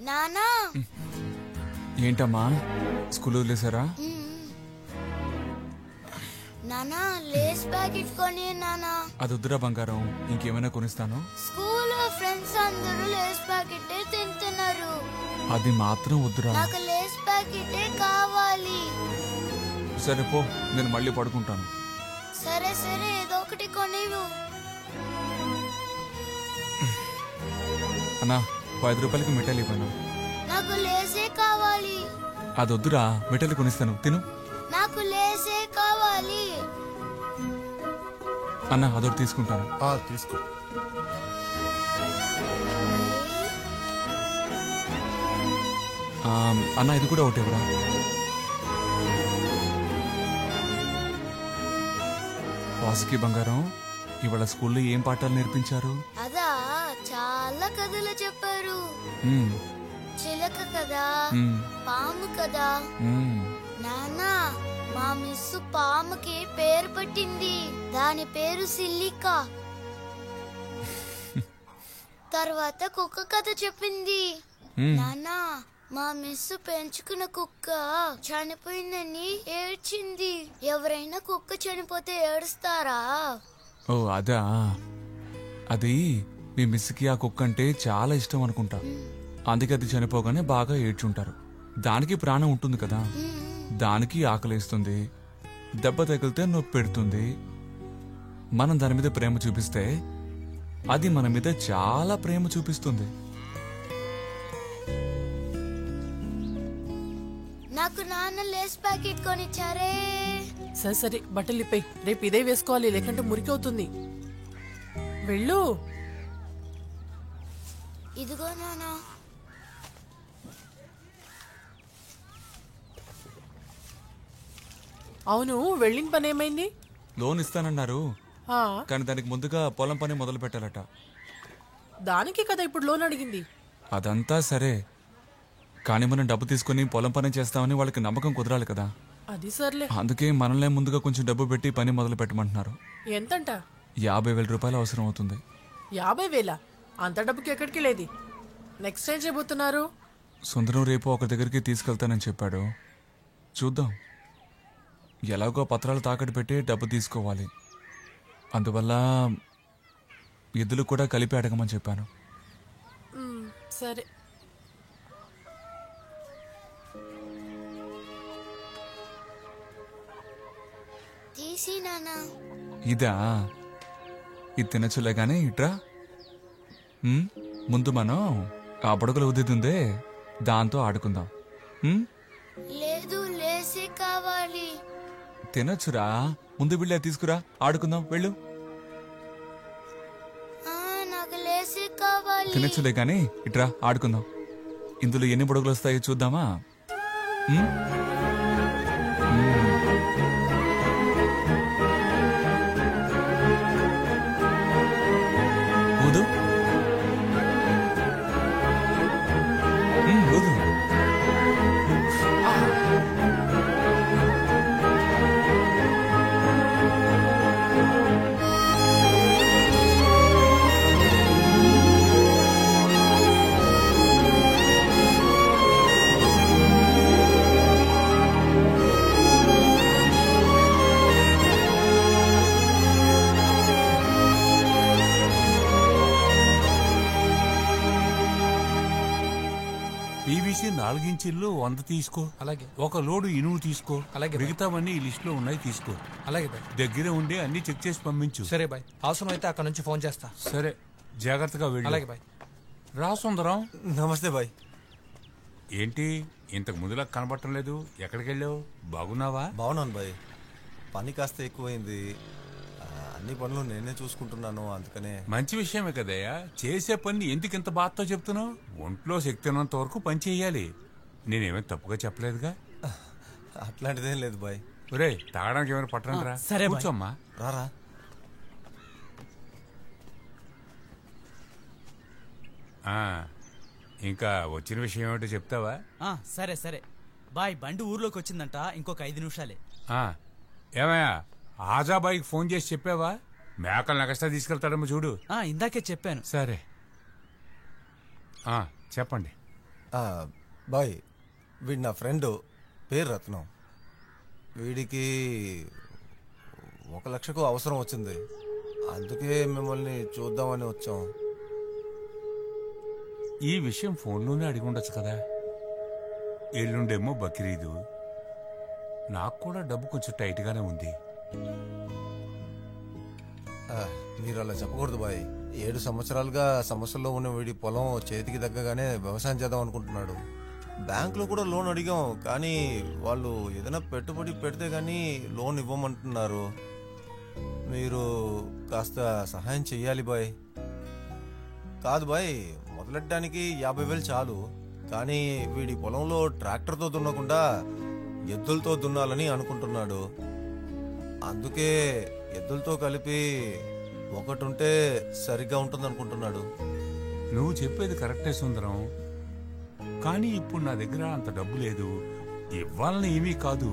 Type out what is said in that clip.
నానా ఏంటమ్మా స్కూల్ వదిలేసారా? నానా లేస్ ప్యాకెట్ కొని నానా. అది వద్దురా బంగారం, ఇంకేమైనా కొనిస్తాను. స్కూల్ ఫ్రెండ్స్ అందరూ లేస్ ప్యాకెట్ తింటున్నారు. అది మాత్రం వద్దురా. నాకు లేస్ ప్యాకెట్ కావాలి. సరే పో, నేను మళ్ళీ పడుకుంటాను. సరే సరే ఏదో ఒకటి కొనివు. అన్నా 5 రూపాయలకి మిఠాయిలు ఇవ్వను. నాకు లేసే కావాలి. అది వద్దురా, మిఠాయిలు కొనిస్తాను, తిను. నాకు లేసే కావాలి. అన్నా అదొకటి తీసుకుంటాను. తీసుకో. అన్న ఇది కూడా ఒకటి ఇవ్వరా. వాసుకి బంగారం, ఇవాళ స్కూల్లో ఏం పాఠాలు నేర్పించారు? అదా చాలా కథలు చెప్పారు. చిలక కదా, పాము కదా. నానా మా మిస్ పాముకి పేరు పెట్టింది. దాని పేరు సిల్లిక. తర్వాత కుక్క కథ చెప్పింది. నానా మా మిస్ పెంచుకున్న కుక్క చనిపోయిందని ఏడ్చింది. ఎవరైనా కుక్క చనిపోతే ఏడుస్తారా? ఓ అదా, అది మీ మిస్కి ఆ కుక్క అంటే చాలా ఇష్టం అనుకుంటా. అందుకే అది చనిపోగానే బాగా ఏడ్చుంటారు. దానికి ప్రాణం ఉంటుంది కదా, దానికి ఆకలిస్తుంది, దెబ్బ తగిలితే నొప్పి పెడుతుంది. మనం దాని మీద ప్రేమ చూపిస్తే అది మన మీద చాలా ప్రేమ చూపిస్తుంది. నాకు నాన్న లేస్ ప్యాకెట్ కొనిచ్చారే. సరే సరే బట్టలు ఇప్పై, రేపు ఇదే వేసుకోవాలి, లేకంటే మురికి అవుతుంది. వెళ్ళు. ఇదిగో నానా. అవును, వెళ్ళిన పని ఏమైంది? లోన్ ఇస్తానన్నారు, కానీ దానికి ముందుగా పొలం పని మొదలు పెట్టాలట. దానికి కదా ఇప్పుడు లోన్ అడిగింది. అదంతా సరే, కానీ మనం డబ్బు తీసుకుని పొలం పని చేస్తామని వాళ్ళకి నమ్మకం కుదరాలి కదా. అది సర్లే. అందుకే మనల్ని ముందుగా కొంచెం డబ్బు పెట్టి పని మొదలు పెట్టమంటున్నారు. ఎంతంట? 50,000 రూపాయలు అవసరం అవుతుంది. 50,000? అంత డబ్బుకి ఎక్కడికి లేదు. నెక్స్ట్ ఏం చేయబోతున్నారు? సుందరం రేపు ఒక దగ్గరికి తీసుకెళ్తానని చెప్పాడు. చూద్దాం. ఎలాగో పత్రాలు తాకట్టు పెట్టి డబ్బు తీసుకోవాలి. అందువల్ల ఎద్దులు కూడా కలిపి అడగమని చెప్పాను. సరే. తీసి నానా. ఇదా, ఇది తినచ్చులే గానీ ఇట్రా. ముందు మనం ఆ బుడగలు ఉద్దితుందే దాంతో ఆడుకుందాం. లేదు లేసే కావాలి. తినచ్చురా, ముందు వీళ్ళే తీసుకురా, ఆడుకుందాం, వెళ్ళు. నాకు లేసే కావాలి. తినచ్చులే గానీ ఇట్రా ఆడుకుందాం. ఇందులో ఎన్ని బుడగలు వస్తాయో చూద్దామా? ఊదు ఊదు. పీవీసీ 4 ఇంచీలు 100 తీసుకో. అలాగే. ఒక లోడు ఇనుము తీసుకో. అలాగే. మిగతావన్నీ ఈ లిస్ట్ లో ఉన్నాయి, తీసుకో. అలాగే బాయ్. దగ్గరే ఉండి అన్ని చెక్ చేసి పంపించు. సరే బాయ్, అవసరం అయితే అక్కడ నుంచి ఫోన్ చేస్తా. సరే, జాగ్రత్తగా వెళ్ళు. అలాగే బాయ్. రా సుందరం. నమస్తే బాయ్. ఏంటి ఇంతకు ముందులా కనబడటం లేదు? ఎక్కడికి వెళ్ళావు? బాగున్నావా? బాగున్నాను బాయ్. పని కాస్త ఎక్కువైంది, అన్ని పనులు నేనే చూసుకుంటున్నాను, అందుకనే. మంచి విషయమే కదయ్యా. చేసే పని ఎందుకు ఇంత బాధతో చెప్తున్నావు? ఒంట్లో శక్తి ఉన్నంత వరకు పని చెయ్యాలి. నేనేమీ తప్పుగా చెప్పలేదుగా. అట్లాంటిదేం లేదు బాయ్. ఒరే, తాగడానికి ఏమైనా పట్టణం రా. సరే కూర్చోమ్మా. రారా. ఇంకా వచ్చిన విషయం ఏమిటో చెప్తావా? సరే సరే బాయ్, బండి ఊర్లోకి వచ్చిందంట, ఇంకొక 5 నిమిషాలే. ఏమయ్యా, ఆజాబాయికి ఫోన్ చేసి చెప్పావా? మేకలు నగస్తా తీసుకెళ్తాడేమో చూడు. ఇందాకే చెప్పాను. సరే చెప్పండి. బాయ్ వీడి నా ఫ్రెండ్, పేరు రత్నం. వీడికి 1 లక్షకు అవసరం వచ్చింది, అందుకే మిమ్మల్ని చూద్దామని వచ్చాం. ఈ విషయం ఫోన్లోనే అడిగి ఉండొచ్చు కదా. ఎల్లుండేమో బక్రీదు, నాకు కూడా డబ్బు కొంచెం టైట్గానే ఉంది. మీరు అలా చెప్పకూడదు బాయ్. 7 సంవత్సరాలుగా సమస్యల్లో ఉన్న వీడి పొలం చేతికి తగ్గగానే వ్యవసాయం చేద్దాం అనుకుంటున్నాడు. బ్యాంకులో కూడా లోన్ అడిగాం, కానీ వాళ్ళు ఏదైనా పెట్టుబడి పెడితే గానీ లోన్ ఇవ్వమంటున్నారు. మీరు కాస్త సహాయం చెయ్యాలి బాయ్. కాదు బాయ్, మొదలెట్టడానికి 50,000 చాలు, కానీ వీడి పొలంలో ట్రాక్టర్తో దున్నకుండా ఎద్దులతో దున్నాలని అనుకుంటున్నాడు. అందుకే ఎద్దులతో కలిపి ఒకటి ఉంటే సరిగ్గా ఉంటుంది అనుకుంటున్నాడు. నువ్వు చెప్పేది కరెక్టే సుందరం, కానీ ఇప్పుడు నా దగ్గర అంత డబ్బు లేదు. ఇవ్వాలని ఏమీ కాదు,